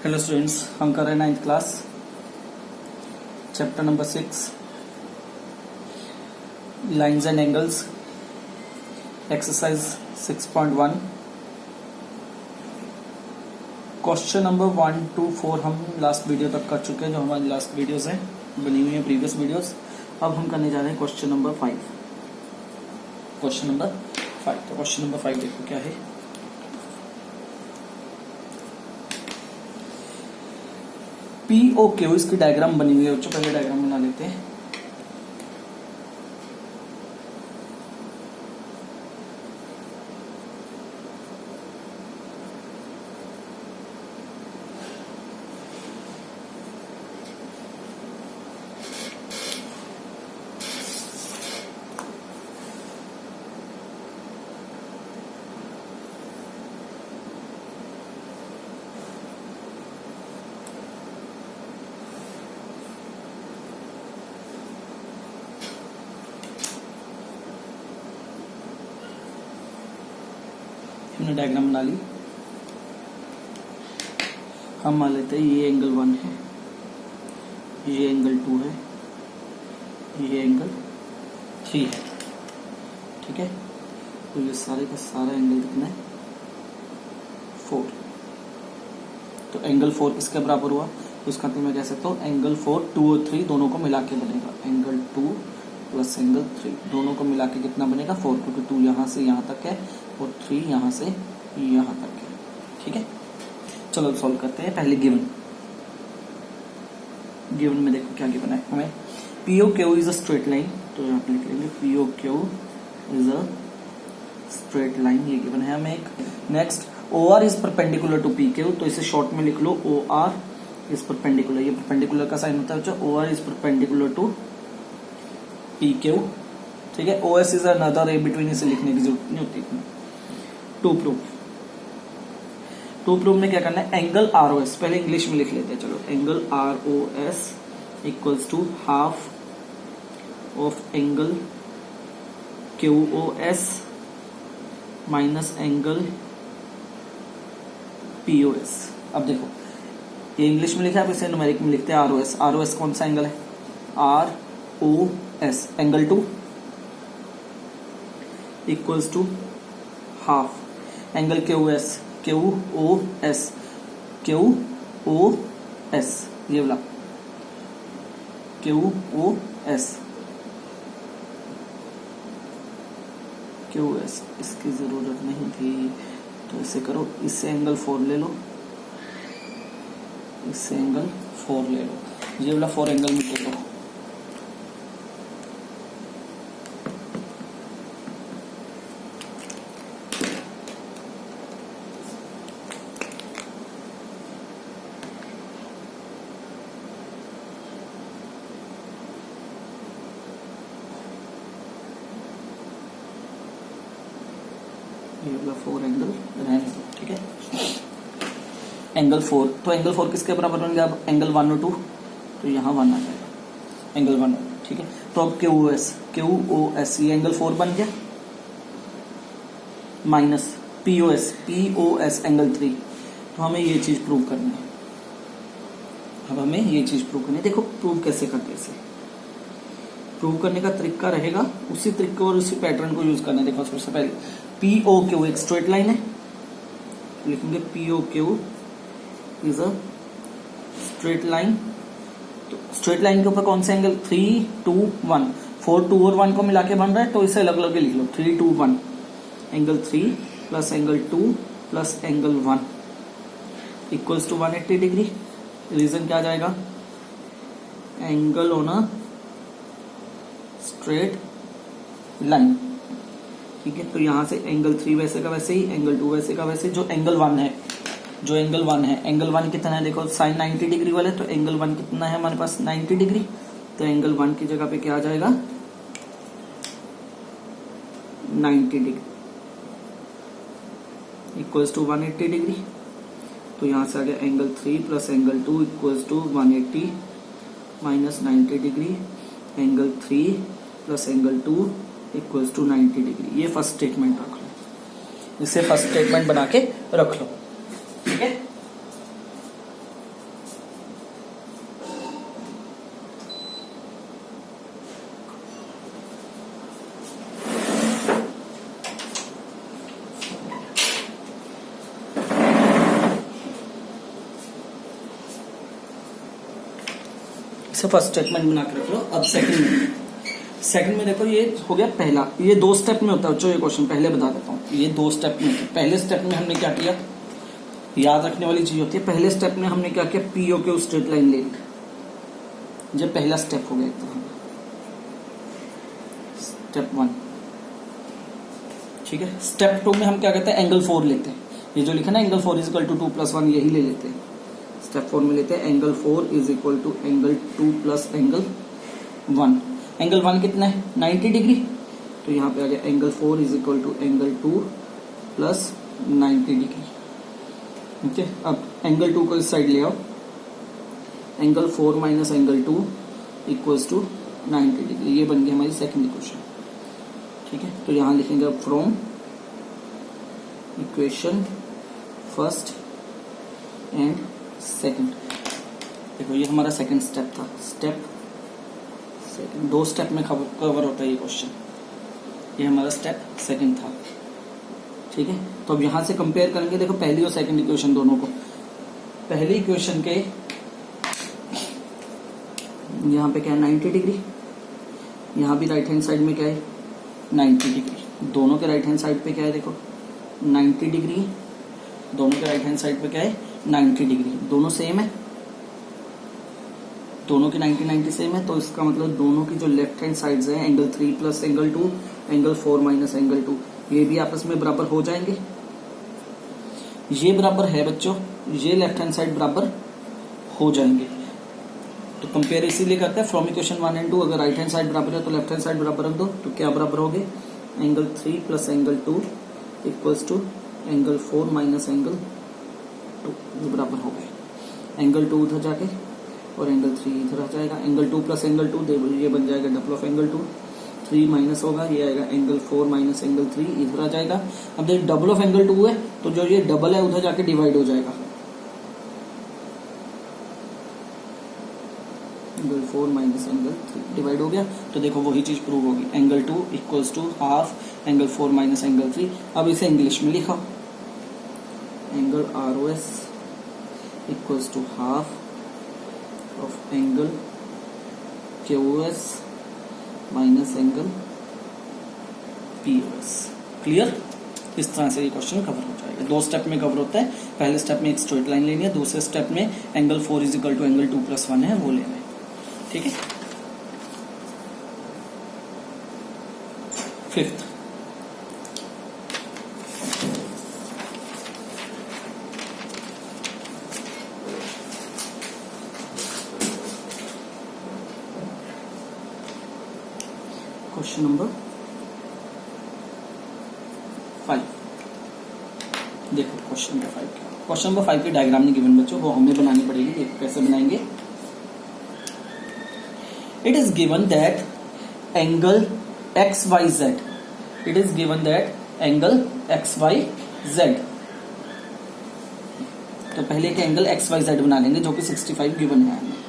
Hello students, हम कर रहे हैं 9th class chapter number 6 lines and angles exercise 6.1 question number 1 to 4 हम लास्ट वीडियो तक कर चुके हैं। जो हमारी लास्ट वीडियोस हैं बनी हुई है प्रीवियस वीडियोस। अब हम करने जा रहे हैं क्वेश्चन नंबर 5। तो क्वेश्चन नंबर 5 देखो क्या है। POQ इसकी डायग्राम बनी हुई है बच्चों, पहले डायग्राम बना लेते हैं। हमने डायग्राम बना ली। हम मान लेते हैं ये एंगल 1 है, ये एंगल 2 है, ये एंगल 3 है। ठीक है, तो ये सारे का सारा एंगल कितना है 4। तो एंगल 4 किसके बराबर हुआ, उसका तो मैं कह सकता हूँ एंगल 4 2 और 3 दोनों को मिला के बनेगा। एंगल 2 प्लस एंगल 3 दोनों को मिला के कितना बनेगा 4, क्योंकि 2 यहाँ से यहाँ तक है और 3 यहाँ से यहाँ तक है। ठीक है, चलो सॉल्व करते हैं। पहले गिवन में देखो क्या गिवन है हमें। POQ is a straight line, तो यहाँ पे लिख लेंगे POQ is a straight line, ये गिवन है हमें एक। Next OR is perpendicular to PQ, तो इसे शॉर्ट में लिख लो OR इज परपेंडिकुलर। ये परपेंडिकुलर का साइन होता है बच्चों, OR is perpendicular to PQ। ठीक है, OS is another ray between, इसे लिखने की जरूरत नहीं होती। टू प्रूफ में क्या करना है, एंगल ROS पहले इंग्लिश में लिख लेते हैं। चलो, angle ROS equals to half of angle QOS minus angle POS। अब देखो ये इंग्लिश में लिखा है, अब इसे न्यूमेरिक में लिखते हैं ROS। ROS कौन सा एंगल है, ROS angle 2 equals to half angle QOS ये वाला QOS इसकी जरूरत नहीं थी, तो इसे करो, इससे एंगल 4 ले लो, इससे एंगल 4 ले लो, ये वाला 4 एंगल में ले लो। ये वाला 4 एंगल रहने दो। ठीक है, एंगल 4, तो एंगल 4 किसके बराबर बन गया, अब एंगल 1 और 2, तो यहाँ 1 आ जाएगा एंगल 1 और 2। ठीक है, तो अब QOS ये एंगल 4 बन गया, माइनस POS एंगल 3। तो हमें ये चीज प्रूव करनी है। अब हमें ये चीज प्रूव करनी है। देखो प्रूव कैसे करते हैं, इसे प्रूव करने का तरीका रहेगा उसी तरीके और उसी पैटर्न को यूज करना है। देखो सबसे पहले POQ एक स्ट्रेट लाइन है, लिखेंगे POQ is a straight line. तो स्ट्रेट लाइन के ऊपर कौन सा एंगल 3 2 1 4 2 और 1 को मिला के बन रहा है, तो इसे अलग अलग लिख लो 3 2 1 angle 3 plus angle 2 plus angle 1 equals to 180 degree. Reason क्या आ जाएगा, angle on a straight line. ठीक है, तो यहां से एंगल 3 वैसे का वैसे ही, एंगल 2 वैसे का वैसे। जो एंगल 1 है एंगल 1 कितना है, देखो साइन 90 डिग्री वाले, तो एंगल 1 कितना है हमारे पास 90 डिग्री। तो एंगल 1 की जगह पे क्या आ जाएगा 90 डिग्री इक्वल्स टू 180 डिग्री। तो यहां से आ गया angle 3 plus angle 2 equals to 180 minus 90 degree. Angle 3 plus angle 2 equals to 90 degree. ये फर्स्ट स्टेटमेंट रख लो, इसे फर्स्ट स्टेटमेंट बना के रख लो। ठीक है, से फर्स्ट स्टेटमेंट बना के रख लो। अब सेकंड में देखो, ये हो गया पहला, ये 2 स्टेप में होता है बच्चों, ये क्वेश्चन पहले बता देता हूँ, ये 2 स्टेप में होता है। पहले स्टेप में हमने क्या किया, याद रखने वाली चीज होती है, पहले स्टेप में हमने क्या किया, पीओ के स्ट्रेट लाइन ले ली, जब पहला स्टेप हो गया तो स्टेप 1, ठीक है। स्टेप 2 में हम क्या कहते हैं, एंगल 4 लेते हैं, ये जो लिखा ना एंगल 4 इज इक्वल टू 2 + 1, यही ले लेते हैं। स्टेप 4 में लेते हैं angle 4 is equal to angle 2 plus angle 1। Angle 1 कितना है, 90 डिग्री, तो यहाँ पे आ गया angle 4 is equal to angle 2 plus 90 degree, ठीक है। अब एंगल 2 को इस साइड ले आओ, angle 4 minus angle 2 equals to 90 degree, ये बन गई हमारी सेकंड इक्वेशन, ठीक है। तो यहां लिखेंगे from equation first and second. देखो ये हमारा सेकंड स्टेप था, स्टेप सेकंड, 2 स्टेप में कवर होता है ये क्वेश्चन, ये हमारा स्टेप सेकंड था, ठीक है। तो अब यहां से कंपेयर करेंगे, देखो पहली और सेकंड इक्वेशन दोनों को, पहली इक्वेशन के यहाँ पे क्या है 90 डिग्री, यहाँ भी राइट हैंड साइड में क्या है 90 डिग्री, दोनों के राइट हैंड साइड पे क्या है देखो 90 डिग्री, दोनों के राइट हैंड साइड पे क्या है 90 डिग्री, दोनों सेम है, दोनों की 90 सेम है, तो इसका मतलब दोनों की जो लेफ्ट हैंड साइड्स हैं angle 3 plus angle 2, angle 4 minus angle 2, ये भी आपस में बराबर हो जाएंगे। ये बराबर है बच्चों, ये लेफ्ट हैंड साइड बराबर हो जाएंगे, तो कंपेयर इसीलिए करते हैं फ्रॉम इक्वेशन 1 एंड 2, अगर राइट हैंड साइड बराबर है तो लेफ्ट हैंड साइड बराबर रख दो, तो क्या बराबर हो गए, angle 3 plus angle 2 equals to angle 4 minus angle 2, ये बराबर हो गए। एंगल 2 उधर जाके और एंगल 3 इधर आ जाएगा, एंगल 2 प्लस एंगल 2 ये बन जाएगा डबल ऑफ एंगल 2, 3 माइनस होगा, ये आएगा एंगल 4 माइनस एंगल 3 इधर आ जाएगा। अब देखिए डबल ऑफ एंगल 2 है, तो जो ये डबल है उधर जाके डिवाइड हो जाएगा, एंगल 4 माइनस एंगल 3 डिवाइड हो गया, तो देखो वही चीज प्रूव होगी, angle 2 equals to half angle 4 minus angle 3। अब इसे इंग्लिश में लिखो, angle ROS equals to half of angle QOS minus angle POS। Clear, इस तरह से ये क्वेश्चन कवर हो जाएगा। 2 स्टेप में कवर होता है, पहले स्टेप में एक स्ट्रेट लाइन लेनी है, दूसरे स्टेप में angle 4 is equal to angle 2 + 1 है वो लेना है, ठीक है। 5th, question number 5। देखो क्वेश्चन नंबर 5 क्या, क्वेश्चन नंबर 5 की डायग्राम नहीं गिवन बच्चों, वो हमें बनानी पड़ेगी। देखो कैसे बनाएंगे, it is given that angle XYZ, it is given that angle XYZ, तो पहले एक एंगल XYZ बना लेंगे जो कि 65 गिवन है हमें।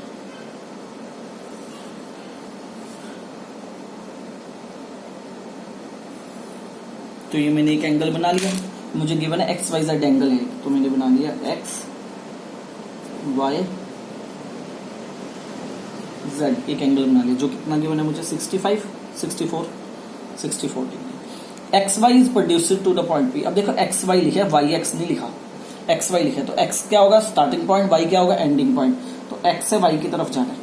तो ये मैंने एक एंगल बना लिया, मुझे गिवन है XYZ एंगल है, तो मैंने बना लिया XYZ, एक एंगल बना लिया जो कितना गिवन है मुझे 64 degree. XY is produced to the point P। अब देखो XY लिखा है, YX नहीं लिखा, XY लिखा है, तो X क्या होगा स्टार्टिंग पॉइंट, Y क्या होगा एंडिंग पॉइंट, तो X से Y की तरफ जाना है।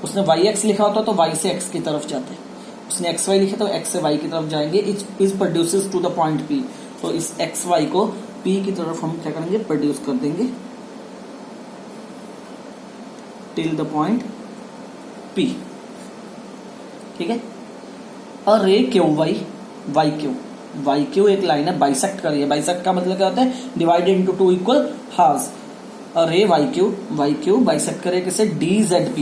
उसने YX लिखा होता तो Y से X की तरफ जाते, उसने XY लिखा तो X से Y की तरफ जाएंगे। Is produces to the point P, तो इस XY को P की तरफ हम क्या करेंगे प्रोड्यूस कर देंगे टिल द पॉइंट P, ठीक है। और रे QY YQ एक लाइन है, बाइसेक्ट कर रही है। बाइसेक्ट का मतलब क्या होता है, डिवाइडेड इनटू 2 इक्वल हाफ। और रे YQ बाइसेक्ट करे किसे, DZP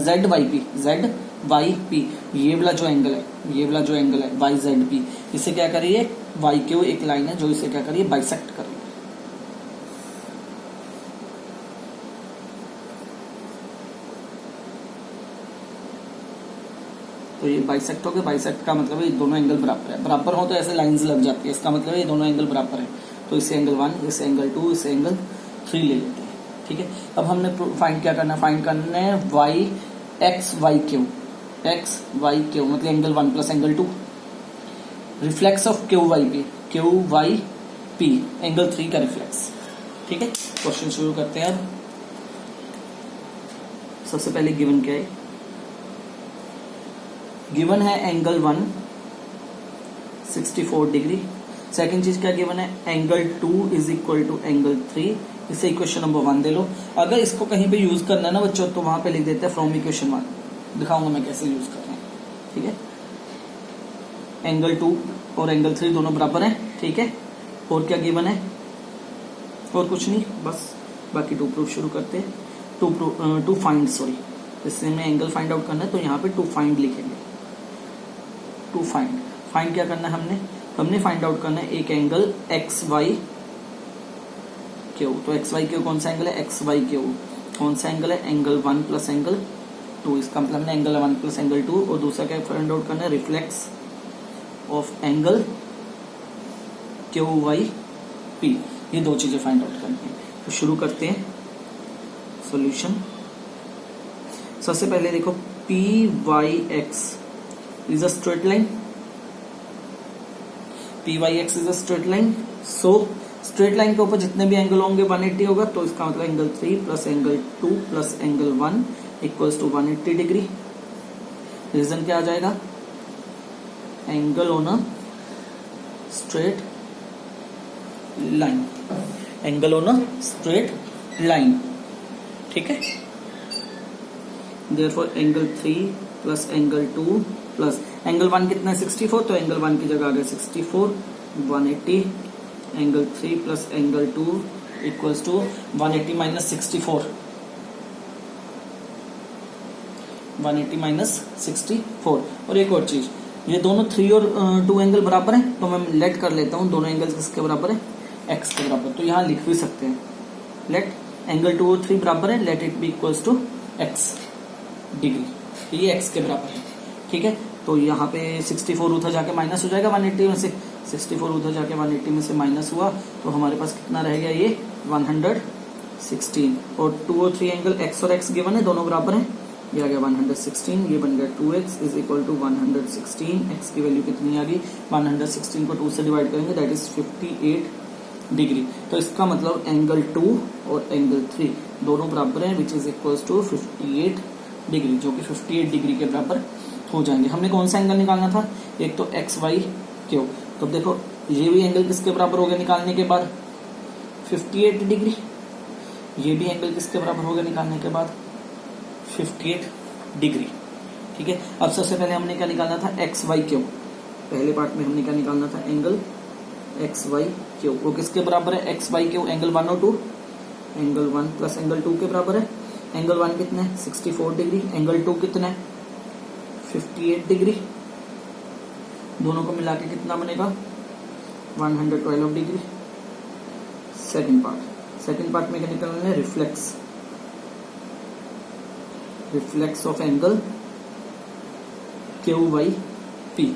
ZYP, ये वाला जो एंगल है YZP, इसे क्या करिए YQ एक लाइन है जो इसे क्या करिए बाइसेक्ट करिए। तो ये बाइसेक्ट हो गया, बाइसेक्ट का मतलब है ये दोनों एंगल बराबर है, बराबर हो तो ऐसे लाइंस लग जाती है, इसका मतलब है ये दोनों एंगल बराबर है। तो इसे एंगल 1, इसे एंगल 2, इसे एंगल 3 ले लेते हैं, ठीक है, अब हमने फाइंड क्या करना है, फाइंड करना है Y X Y Q, X Y Q मतलब angle 1 plus angle 2, reflex of Q Y P angle 3 का रिफ्लेक्स। ठीक है, क्वेश्चन शुरू करते हैं। अब सबसे पहले गिवन क्या है, गिवन है एंगल 1 64 डिग्री। सेकंड चीज क्या गिवन है, angle 2 is equal to angle 3। इसे इक्वेशन नंबर 1 दे लो। अगर इसको कहीं पे यूज करना है ना बच्चों, तो वहां पे लिख देते हैं फ्रॉम इक्वेशन 1। दिखाऊंगा मैं कैसे यूज कर रहे हैं। ठीक है, एंगल 2 और एंगल 3 दोनों बराबर हैं। ठीक है, और क्या गिवन है, और कुछ नहीं, बस बाकी टू प्रूफ शुरू करते हैं। टू फाइंड, सॉरी, इससे में एंगल फाइंड आउट करना है तो यहाँ पे टू फाइंड लिखेंगे। टू फाइंड क्या करना है, हमने फाइंड आउट करना है एक एंगल एक्स वाई क्यू। तो एक्स वाई क्यू कौन सा एंगल है, एक्स वाई क्यू कौन सा एंगल है, एंगल 1 प्लस एंगल 2। इसका मतलब हमने एंगल 1 प्लस एंगल 2, और दूसरा क्या फाइंड आउट करना है, reflex of angle Q Y P. ये दो चीजें फाइंड आउट करनी है। तो शुरू करते हैं सॉल्यूशन। सबसे पहले देखो, P Y X is a straight line, P Y X is a straight line. So straight line के ऊपर जितने भी एंगल होंगे 180 होगा, तो इसका मतलब angle 3 plus angle 2 plus angle 1 equals to 180 degree. Reason क्या आ जाएगा, angle on a straight line, angle on a straight line. ठीक है, therefore angle 3 plus angle 2 plus angle 1 कितना है 64, तो एंगल 1 की जगह आ गया 64 180, angle 3 plus angle 2 equals to 180 minus 64, 180 minus 64। और एक और चीज, ये दोनों 3 और 2 एंगल बराबर हैं, तो मैं लेट कर लेता हूं दोनों एंगल किसके बराबर है, एक्स के बराबर। तो यहां लिख भी सकते हैं, लेट एंगल 2 और 3 बराबर है, let it be equals to x degree. ये एक्स के बराबर है। ठीक है, तो यहाँ पे 64 उधर जाके माइनस हो जाएगा 180 में से, 64 उधर जाके 180 में से माइनस हुआ, तो हमारे पास कितना रह गया, ये 116। और 2 और 3 एंगल एक्स और एक्स गिवन है, दोनों बराबर हैं, ये आ गया 116, ये बन गया 2x is equal to 116। X की वैल्यू कितनी आ गई, 116 को 2 से डिवाइड करेंगे, दैट इज 58 डिग्री। तो इसका मतलब एंगल 2 और एंगल 3 दोनों बराबर हैं, which is equal to 58 degree, जो कि 58 डिग्री के बराबर हो जाएंगे। हमने कौन सा एंगल निकालना था, एक तो एक्स वाई क्यू। तो देखो ये भी एंगल किसके बराबर हो गया निकालने के बाद, 58 डिग्री। ये भी एंगल किसके बराबर हो गया निकालने के बाद, 58 डिग्री। ठीक है, अब सबसे पहले हमने क्या निकालना था, एक्स वाई क्यू। पहले पार्ट में हमने क्या निकालना था, एंगल एक्स वाई क्यू। वो किसके बराबर है, एक्स वाई क्यू एंगल 1 और 2, एंगल 1 प्लस एंगल 2 के बराबर है। एंगल 1 कितना है 64 डिग्री, एंगल 2 कितना है 58 डिग्री, दोनों को मिला के कितना बनेगा 112 डिग्री। सेकंड पार्ट में क्या निकालना है, reflex of angle Q Y P,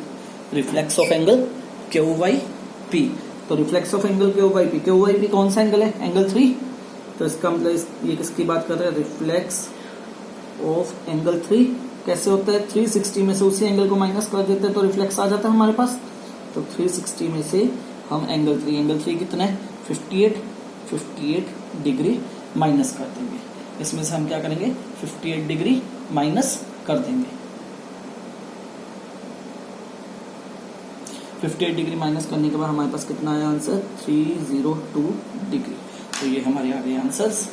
reflex of angle Q Y P. तो reflex of angle Q Y P कौन सा एंगल है, एंगल 3। तो इसका मतलब ये किसकी बात कर रहे हैं, रिफ्लेक्स ऑफ एंगल 3। कैसे होता है, 360 में से उसी एंगल को माइनस कर देते हैं तो रिफ्लेक्स आ जाता है हमारे पास। तो 360 में से हम एंगल 3 कितना है 58 डिग्री माइनस कर देंगे। इसमें से हम क्या करेंगे 58 डिग्री माइनस कर देंगे। 58 डिग्री माइनस करने के बाद हमारे पास कितना आया आंसर 302 डिग्री। तो ये हमारे आ गए आंसर्स।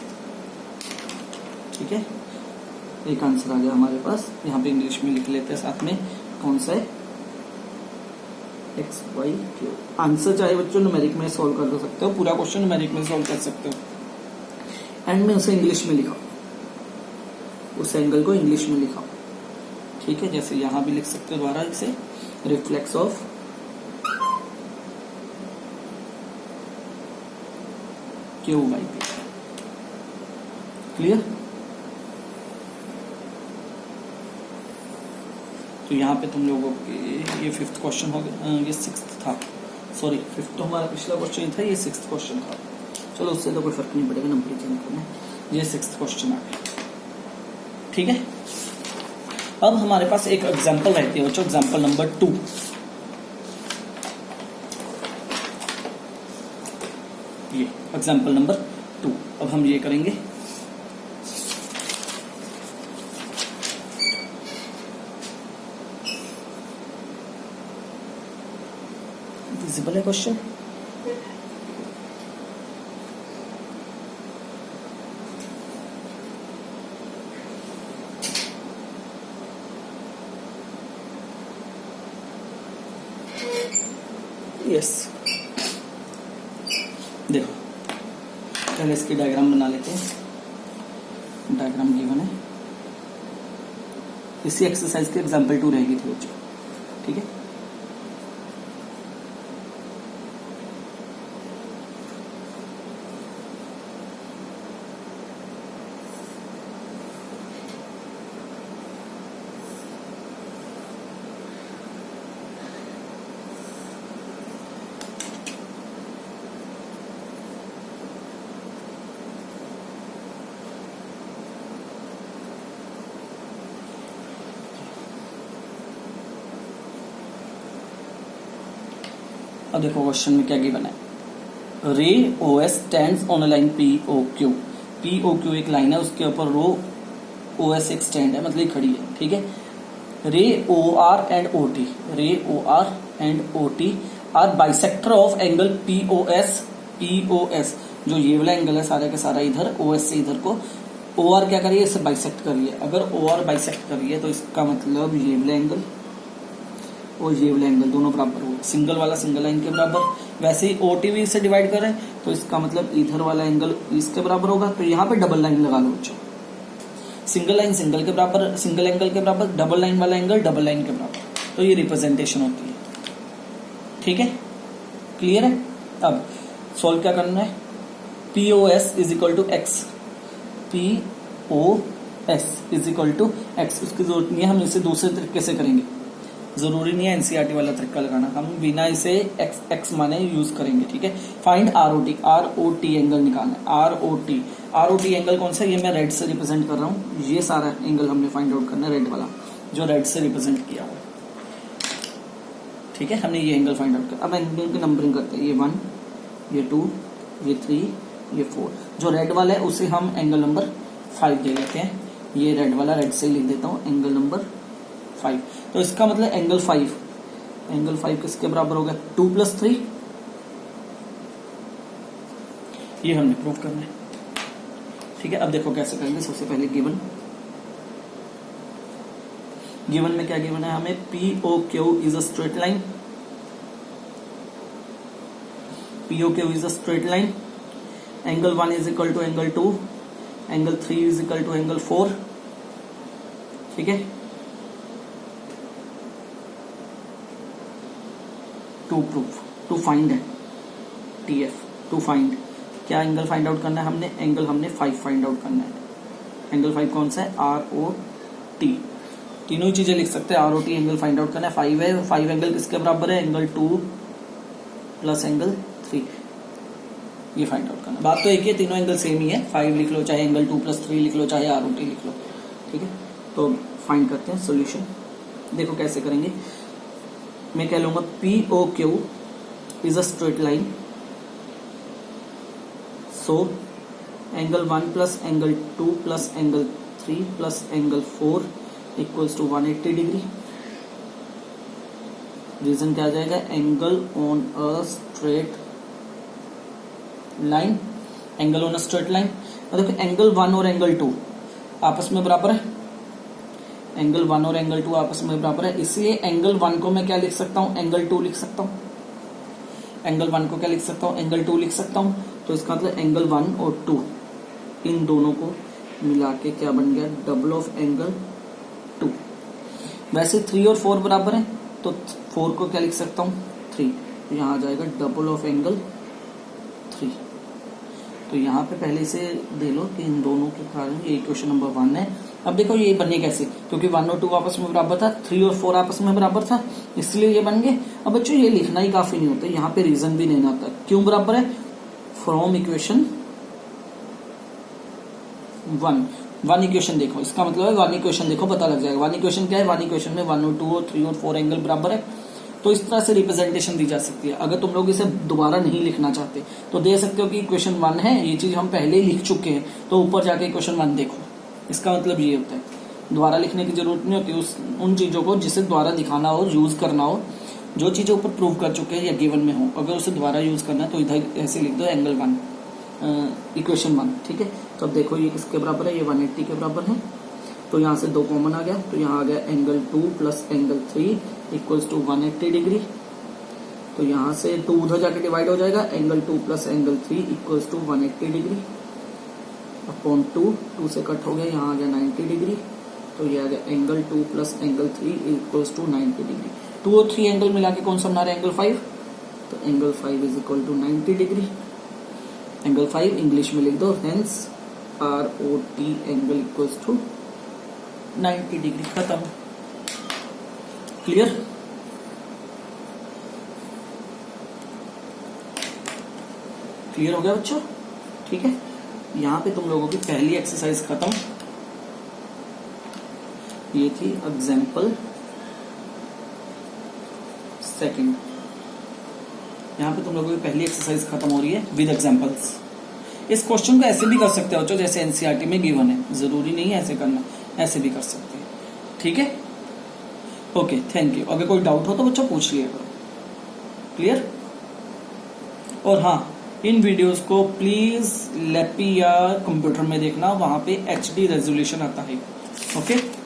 ठीक है, एक आंसर आ गया हमारे पास, यहाँ पे इंग्लिश में लिख लेते हैं साथ में, कौन सा है एक्स वाई क्यू। आंसर चाहे बच्चों न्यूमेरिक में सॉल्व कर सकते हो, पूरा क्वेश्चन न्यूमेरिक में सॉल्व कर सकते हो। एंड में उसे इंग्लिश में लिखा, उस एंगल को इंग्लिश में लिखा। ठीक है, जैसे यहां भी लिख सकते हो दोबारा इसे, reflex of Q Y P. Clear. तो यहाँ पे तुम लोगों के ये 5th क्वेश्चन हो गया, ये 6th था, सॉरी 5th तो हमारा पिछला क्वेश्चन था, ये 6th क्वेश्चन था। चलो उससे तो कोई फर्क नहीं पड़ेगा, नंबर चेंज करना है। ये 6th क्वेश्चन आ गया। ठीक है, अब हमारे पास एक एग्जाम्पल रहती है बच्चों, एग्जाम्पल नंबर 2। ये एग्जाम्पल नंबर 2, अब हम ये करेंगे। विजिबल है क्वेश्चन? यस, देखो पहले इसकी डायग्राम बना लेते हैं। डायग्राम गिवन है, इसी एक्सरसाइज की एग्जाम्पल 2 रहेगी थी बच्चों। ठीक है, अब देखो क्वेश्चन में क्या गिवन है। Ray O S stands on a line P O Q. P O Q एक लाइन है, उसके ऊपर रो ओ एस एक स्टैंड है, मतलब खड़ी है। ठीक है, ray O R and O T, ray O R and O T are bisector of angle P O S. P O S जो ये वाला एंगल है सारा का सारा इधर ओ एस से इधर को, ओ आर क्या करिए, इसे बाइसेक्ट करिए। अगर ओ आर बाइसेक्ट करिए तो इसका मतलब ये वाला एंगल और ये वाला एंगल दोनों बराबर होगा, सिंगल वाला सिंगल लाइन के बराबर। वैसे ही ओटी भी इससे डिवाइड करें तो इसका मतलब इधर वाला एंगल इसके बराबर होगा। तो यहाँ पे डबल लाइन लगा लो बच्चों, सिंगल लाइन सिंगल के बराबर, सिंगल एंगल के बराबर, डबल लाइन वाला एंगल डबल लाइन के बराबर। तो ये रिप्रेजेंटेशन होती है। ठीक है, क्लियर है? अब सॉल्व क्या करना है। P O S is equal to x, P O S is equal to x. उसकी जरूरत नहीं है, हम इसे दूसरे तरीके से करेंगे, जरूरी नहीं है एनसीईआरटी वाला तरीका लगाना, हम बिना इसे एक्स एक्स माने यूज करेंगे। ठीक है, find R O T, R O T angle निकालना है। R O T, R O T angle कौन सा है, ये मैं रेड से रिप्रेजेंट कर रहा हूँ। ये सारा एंगल हमने फाइंड आउट करना है, रेड वाला जो रेड से रिप्रेजेंट किया हुआ है। ठीक है, हमने ये एंगल फाइंड आउट किया। अब एंगल की नंबरिंग करते हैं, ये 1, ये 2, ये 3, ये 4। जो रेड वाला है उसे हम एंगल नंबर 5 दे देते हैं। ये रेड वाला रेड से लिख देता हूँ, एंगल नंबर 5। तो इसका मतलब एंगल 5, एंगल 5 किसके बराबर होगा, 2 + 3। ये हमने प्रूव करना है। ठीक है, अब देखो कैसे करेंगे। सबसे पहले गिवन में क्या गिवन है हमें, P O Q is a straight line, P O Q is a straight line, angle 1 is equal to angle 2, angle 3 is equal to angle 4। ठीक है, टू प्रूफ, टू फाइंड है, टी एफ, टू फाइंड। क्या angle find out करना है हमने, angle हमने 5 find out करना है। एंगल 5 कौन सा है, आर ओ टी। तीनों ही चीजें लिख सकते हैं, R O T angle find out करना है। 5 है, 5 एंगल किसके बराबर है, एंगल 2 + एंगल 3, ये फाइंड आउट करना। बात तो एक ही है, तीनों एंगल सेम ही है। 5 लिख लो, चाहे एंगल 2 + 3 लिख लो, चाहे आर ओ टी लिख लो। ठीक है, तो फाइंड करते हैं सोल्यूशन। देखो कैसे करेंगे। मैं कह लूंगा P O Q is a straight line, so angle 1 + angle 2 + angle 3 + angle 4 equals to 180 degree. Reason क्या आ जाएगा, angle on a straight line, angle on a straight line. और देखो एंगल 1 और एंगल 2 आपस में बराबर है, एंगल 1 और एंगल 2 आपस में बराबर है, इसलिए एंगल 1 को मैं क्या लिख सकता हूं, एंगल 2 लिख सकता हूं। एंगल 1 को क्या लिख सकता हूं, एंगल 2 लिख सकता हूं। तो इसका मतलब एंगल 1 और 2 इन दोनों को मिला के क्या बन गया, डबल ऑफ एंगल 2। वैसे 3 और 4 बराबर है, तो 4 को क्या लिख सकता हूं, 3। तो यहां आ जाएगा डबल ऑफ एंगल 3। तो यहाँ पे पहले से दे लो कि इन दोनों के कारण ये इक्वेशन नंबर 1 है। अब देखो ये बने कैसे, क्योंकि 1 और 2 आपस में बराबर था, 3 और 4 आपस में बराबर था, इसलिए ये बन गए। अब बच्चों ये लिखना ही काफी नहीं होता, यहाँ पे रीजन भी नहीं आता क्यों बराबर है। फ्रॉम इक्वेशन वन इक्वेशन देखो, इसका मतलब है वन इक्वेशन देखो पता लग जाएगा। वन इक्वेशन क्या है, वन इक्वेशन में 1 और 2 और 3 और 4 एंगल बराबर है, तो इस तरह से रिप्रेजेंटेशन दी जा सकती है। अगर तुम लोग इसे दोबारा नहीं लिखना चाहते तो दे सकते हो कि इक्वेशन 1 है, ये चीज हम पहले ही लिख चुके हैं, तो ऊपर जाके इक्वेशन 1 देखो। इसका मतलब ये होता है, दोबारा लिखने की जरूरत नहीं होती उन चीजों को जिसे दोबारा दिखाना हो, यूज करना हो, जो चीजें ऊपर प्रूव कर चुके हैं या गिवन में हो, अगर उसे दोबारा यूज करना है तो इधर ऐसे लिख दो एंगल 1, इक्वेशन 1, ठीक है। तो अब देखो ये किसके बराबर है, ये 180 के बराबर है, तो यहाँ से 2 कॉमन आ गया, तो यहाँ आ गया angle 2 plus angle 3 equals to 180 degree. तो यहाँ से 2 उधर जाके डिवाइड हो जाएगा, angle 2 plus angle 3 equals to 180 degree upon 2 से कट हो गया, यहाँ आ गया 90 डिग्री। तो ये आ गया angle 2 plus angle 3 equals to 90 degree. 2 और 3 एंगल मिला के कौन सा बना रहा है, एंगल 5। तो angle 5 is equal to 90 degree. Angle 5 English में लिख दो, hence ROT angle equals to 90 degree. खत्म। क्लियर? क्लियर हो गया बच्चों? ठीक है, यहां पे तुम लोगों की पहली एक्सरसाइज खत्म। ये थी एग्जाम्पल सेकंड। यहां पे तुम लोगों की पहली एक्सरसाइज खत्म हो रही है विद एग्जांपल्स। इस क्वेश्चन को ऐसे भी कर सकते हो बच्चों, जैसे एनसीईआरटी में गिवन है, जरूरी नहीं है ऐसे करना, ऐसे भी कर सकते हैं। ठीक है, ओके, थैंक यू। अगर कोई डाउट हो तो बच्चों पूछ लिएगा। क्लियर? और हाँ, इन वीडियोस को प्लीज लैपी या कंप्यूटर में देखना, वहां पे HD रेजोल्यूशन आता है। ओके।